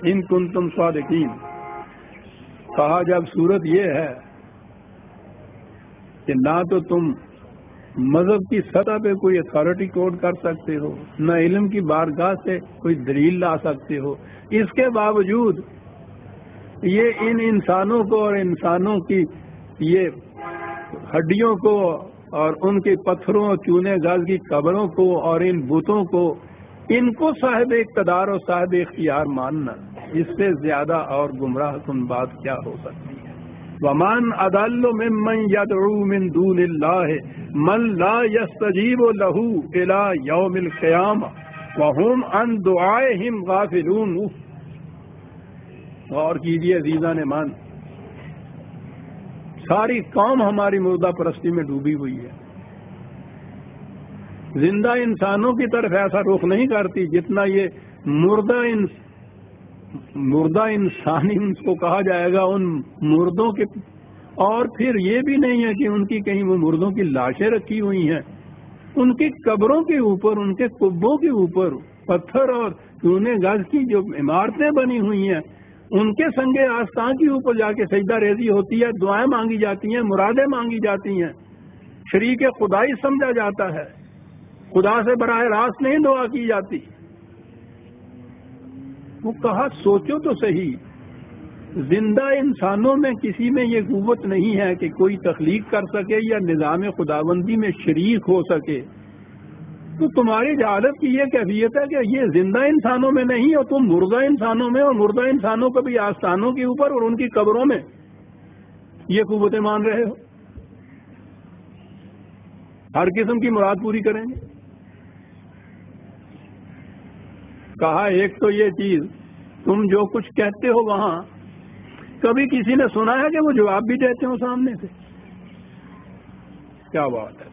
ان کنتم صادقین. کہا جب صورت یہ ہے کہ نہ تو تم مذہب کی سطح پہ کوئی اتھارٹی کوڈ کر سکتے ہو، نہ علم کی بارگاہ سے کوئی دلیل لا سکتے ہو، اس کے باوجود یہ ان انسانوں کو اور انسانوں کی یہ ہڈیوں کو اور ان کے پتھروں اور چونے گاز کی قبروں کو اور ان بتوں کو، ان کو صاحب اقتدار اور صاحب اختیار ماننا، اس سے زیادہ اور گمراہ کن بات کیا ہو سکتی ہے؟ وَمَنْ أَضَلُّ مِمَّنْ يَدْعُو مِنْ دُونِ اللَّهِ مَنْ لَا يَسْتَجِيبُ لَهُ إِلَى يَوْمِ الْقِيَامَةِ وَهُمْ عَنْ دُعَائِهِمْ غَافِلُونَ. غور کیجیے عزیزان مان، ساری قوم ہماری مردہ پرستی میں ڈوبی ہوئی ہے. زندہ انسانوں کی طرف ایسا رخ نہیں کرتی جتنا یہ مردہ انسانی ان کو کہا جائے گا، ان مردوں کے. اور پھر یہ بھی نہیں ہے کہ ان کی کہیں وہ مردوں کی لاشیں رکھی ہوئی ہیں، ان کی قبروں کے اوپر، ان کے قبوں کے اوپر پتھر اور چونے گاز کی جو عمارتیں بنی ہوئی ہیں، ان کے سنگے آستان کے اوپر جا کے سجدہ ریزی ہوتی ہے، دعائیں مانگی جاتی ہیں، مرادیں مانگی جاتی ہیں، شریک خدائی سمجھا جاتا ہے، خدا سے براہ راست نہیں دعا کی جاتی. وہ کہا سوچو تو صحیح، زندہ انسانوں میں کسی میں یہ قوت نہیں ہے کہ کوئی تخلیق کر سکے یا نظام خداوندی میں شریک ہو سکے. تو تمہاری جہالت کی یہ کیفیت ہے کہ یہ زندہ انسانوں میں نہیں، اور تم مردہ انسانوں میں، اور مردہ انسانوں کو بھی آستانوں کے اوپر اور ان کی قبروں میں یہ قوتیں مان رہے ہو. ہر قسم کی مراد پوری کریں گے. کہا ایک تو یہ چیز تم جو کچھ کہتے ہو وہاں کبھی کسی نے سنا ہے کہ وہ جواب بھی دیتے ہو سامنے سے؟ کیا بات ہے.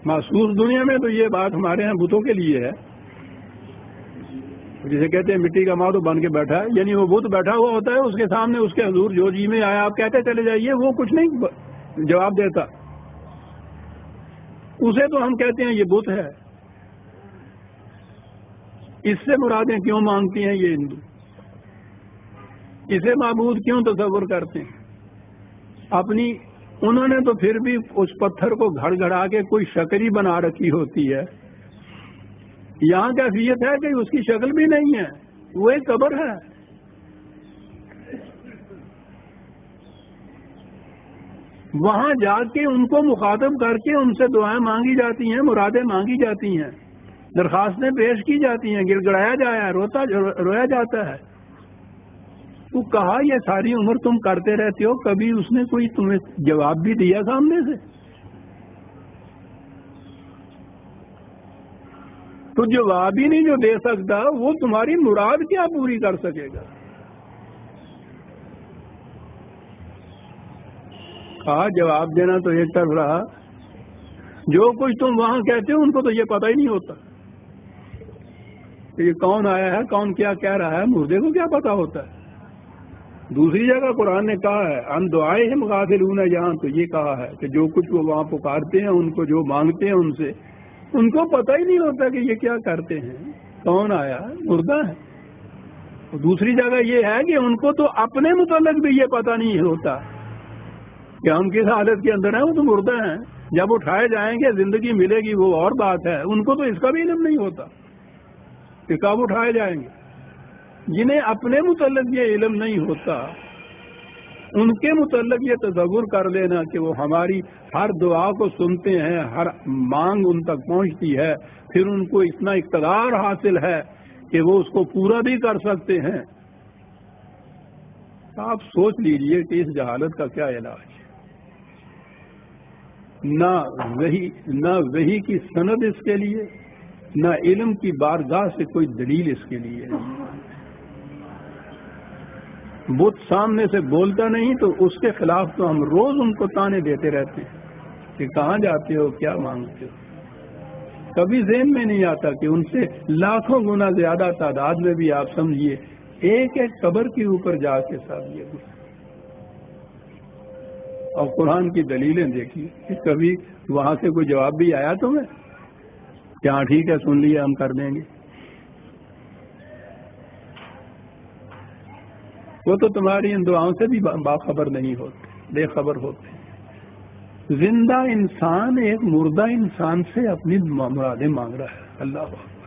محسوس دنیا میں تو یہ بات ہمارے ہاں بتوں کے لیے ہے، جسے کہتے ہیں مٹی کا ماں بن کے بیٹھا ہے، یعنی وہ بت بیٹھا ہوا ہوتا ہے، اس کے سامنے اس کے حضور جو جی میں آیا آپ کہتے چلے جائیے، وہ کچھ نہیں جواب دیتا. اسے تو ہم کہتے ہیں یہ بت ہے. اس سے مرادیں کیوں مانگتی ہیں یہ ہندو؟ اسے معبود کیوں تصور کرتے ہیں؟ اپنی انہوں نے تو پھر بھی اس پتھر کو گھڑ گھڑا کے کوئی شکل ہی بنا رکھی ہوتی ہے. یہاں کیفیت ہے کہ اس کی شکل بھی نہیں ہے، وہ ایک قبر ہے. وہاں جا کے ان کو مخاطب کر کے ان سے دعائیں مانگی جاتی ہیں، مرادیں مانگی جاتی ہیں، درخواستیں پیش کی جاتی ہیں، گڑ گڑایا جایا ہے، رویا جاتا ہے. تو کہا یہ ساری عمر تم کرتے رہتے ہو، کبھی اس نے کوئی تمہیں جواب بھی دیا سامنے سے؟ تو جواب ہی نہیں جو دے سکتا، وہ تمہاری مراد کیا پوری کر سکے گا؟ کہا جواب دینا تو ایک طرف رہا، جو کچھ تم وہاں کہتے ہو ان کو تو یہ پتہ ہی نہیں ہوتا کہ یہ کون آیا ہے، کون کیا کہہ رہا ہے، مردے کو کیا پتا ہوتا ہے. دوسری جگہ قرآن نے کہا ہے ان دعائہم غافلون، یہاں تو یہ کہا ہے کہ جو کچھ وہ وہاں پکارتے ہیں، ان کو جو مانگتے ہیں ان سے، ان کو پتہ ہی نہیں ہوتا کہ یہ کیا کرتے ہیں، کون آیا، مردہ ہے. دوسری جگہ یہ ہے کہ ان کو تو اپنے متعلق بھی یہ پتہ نہیں ہوتا کہ ہم کس حالت کے اندر ہیں، وہ تو مردہ ہیں. جب اٹھائے جائیں گے زندگی ملے گی وہ اور بات ہے. ان کو تو اس کا بھی علم نہیں ہوتا کہ کب اٹھائے جائیں گے. جنہیں اپنے متعلق یہ علم نہیں ہوتا، ان کے متعلق یہ تصور کر لینا کہ وہ ہماری ہر دعا کو سنتے ہیں، ہر مانگ ان تک پہنچتی ہے، پھر ان کو اتنا اقتدار حاصل ہے کہ وہ اس کو پورا بھی کر سکتے ہیں. آپ سوچ لیجئے کہ اس جہالت کا کیا علاج ہے. نہ وحی کی سند اس کے لیے، نہ علم کی بارگاہ سے کوئی دلیل اس کے لیے. بت سامنے سے بولتا نہیں تو اس کے خلاف تو ہم روز ان کو تانے دیتے رہتے ہیں کہ کہاں جاتے ہو، کیا مانگتے ہو. کبھی ذہن میں نہیں آتا کہ ان سے لاکھوں گنا زیادہ تعداد میں بھی آپ سمجھیے ایک ایک قبر کے اوپر جا کے ساتھ یہ. اور قرآن کی دلیلیں دیکھیے کہ کبھی وہاں سے کوئی جواب بھی آیا تمہیں؟ کہ ہاں ٹھیک ہے سن لیا ہم کر دیں گے. وہ تو تمہاری ان دعاؤں سے بھی باخبر نہیں ہوتے، بے خبر ہوتے. زندہ انسان ایک مردہ انسان سے اپنی مرادیں مانگ رہا ہے. اللہ